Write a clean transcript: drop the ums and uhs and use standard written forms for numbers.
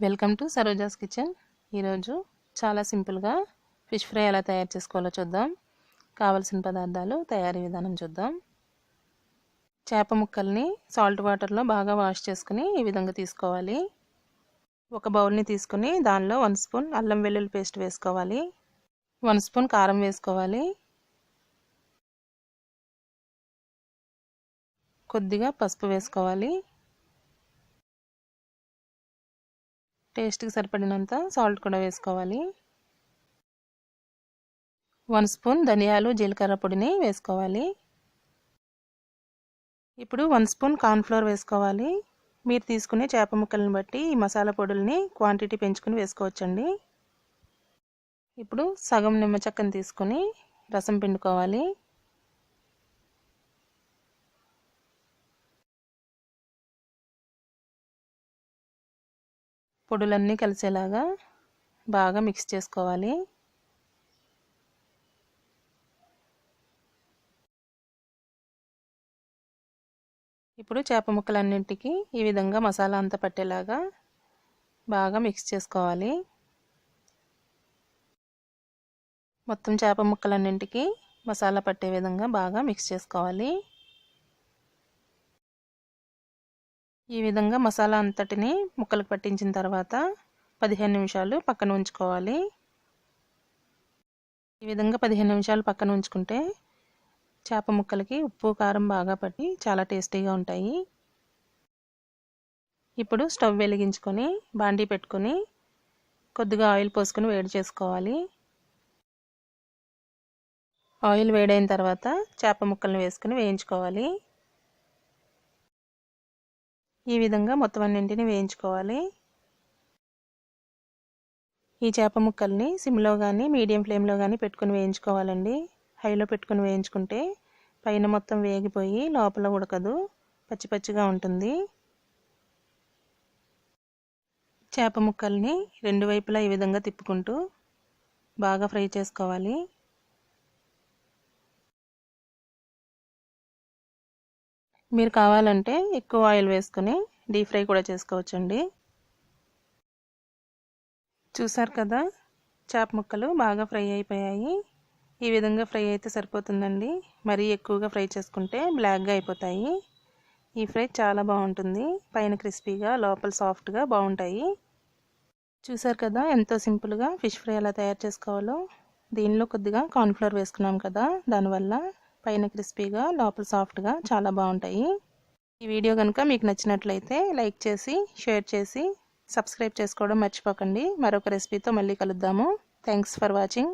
Welcome to Saroja's kitchen. ఈరోజు చాలా సింపుల్గా ఫిష్ ఫ్రై ఎలా తయారు చేసుకోవాలో చూద్దాం. కావలసిన పదార్థాలు, తయారీ విధానం చూద్దాం. చేప ముక్కల్ని సాల్ట్ వాటర్లో బాగా వాష్ చేసుకుని ఈ విధంగా తీసుకోవాలి. ఒక బౌల్ని తీసుకుని దానిలో 1 స్పూన్ అల్లం వెల్లుల్లి పేస్ట్ వేసుకోవాలి. 1 స్పూన్ కారం వేసుకోవాలి. కొద్దిగా పసుపు వేసుకోవాలి. టేస్ట్కి సరిపడినంత సాల్ట్ కూడా వేసుకోవాలి. 1 స్పూన్ ధనియాలు జీలకర్ర పొడిని వేసుకోవాలి. ఇప్పుడు 1 స్పూన్ కార్న్ఫ్లోర్ వేసుకోవాలి. మీరు తీసుకునే చేప ముక్కలను బట్టి ఈ మసాలా పొడుల్ని క్వాంటిటీ పెంచుకుని వేసుకోవచ్చండి. ఇప్పుడు సగం నిమ్మ చెక్కను తీసుకుని రసం పిండుకోవాలి. పొడులన్నీ కలిసేలాగా బాగా మిక్స్ చేసుకోవాలి. ఇప్పుడు చేప ముక్కలన్నింటికి ఈ విధంగా మసాలా అంతా పట్టేలాగా బాగా మిక్స్ చేసుకోవాలి. మొత్తం చేప ముక్కలన్నింటికి మసాలా పట్టే విధంగా బాగా మిక్స్ చేసుకోవాలి. ఈ విధంగా మసాలా అంతటిని ముక్కలకు పట్టించిన తర్వాత 15 నిమిషాలు పక్కన ఉంచుకోవాలి. ఈ విధంగా 15 నిమిషాలు పక్కన ఉంచుకుంటే చేప ముక్కలకి ఉప్పు కారం బాగా పట్టి చాలా టేస్టీగా ఉంటాయి. ఇప్పుడు స్టవ్ వెలిగించుకొని బాండీ పెట్టుకొని కొద్దిగా ఆయిల్ పోసుకొని వేడి చేసుకోవాలి. ఆయిల్ వేడైన తర్వాత చేప ముక్కల్ని వేసుకొని వేయించుకోవాలి. ఈ విధంగా మొత్తం అన్నింటిని వేయించుకోవాలి. ఈ చేప ముక్కల్ని సిమ్లో కానీ మీడియం ఫ్లేమ్లో కానీ పెట్టుకుని వేయించుకోవాలండి. హైలో పెట్టుకుని వేయించుకుంటే పైన మొత్తం వేగిపోయి లోపల ఉడకదు, పచ్చి పచ్చిగా ఉంటుంది. చేప ముక్కల్ని రెండు వైపులా ఈ విధంగా తిప్పుకుంటూ బాగా ఫ్రై చేసుకోవాలి. మీరు కావాలంటే ఎక్కువ ఆయిల్ వేసుకుని డీప్ ఫ్రై కూడా చేసుకోవచ్చండి. చూసారు కదా, చేప ముక్కలు బాగా ఫ్రై అయిపోయాయి. ఈ విధంగా ఫ్రై అయితే సరిపోతుందండి. మరీ ఎక్కువగా ఫ్రై చేసుకుంటే బ్లాక్గా అయిపోతాయి. ఈ ఫ్రై చాలా బాగుంటుంది. పైన క్రిస్పీగా లోపల సాఫ్ట్గా బాగుంటాయి. చూసారు కదా ఎంతో సింపుల్గా ఫిష్ ఫ్రై ఎలా తయారు చేసుకోవాలో. దీనిలో కొద్దిగా కార్న్ఫ్లోర్ వేసుకున్నాం కదా, దానివల్ల పైన క్రిస్పీగా లోపల సాఫ్ట్గా చాలా బాగుంటాయి. ఈ వీడియో కనుక మీకు నచ్చినట్లయితే లైక్ చేసి షేర్ చేసి సబ్స్క్రైబ్ చేసుకోవడం మర్చిపోకండి. మరొక రెసిపీతో మళ్ళీ కలుద్దాము. Thanks for watching.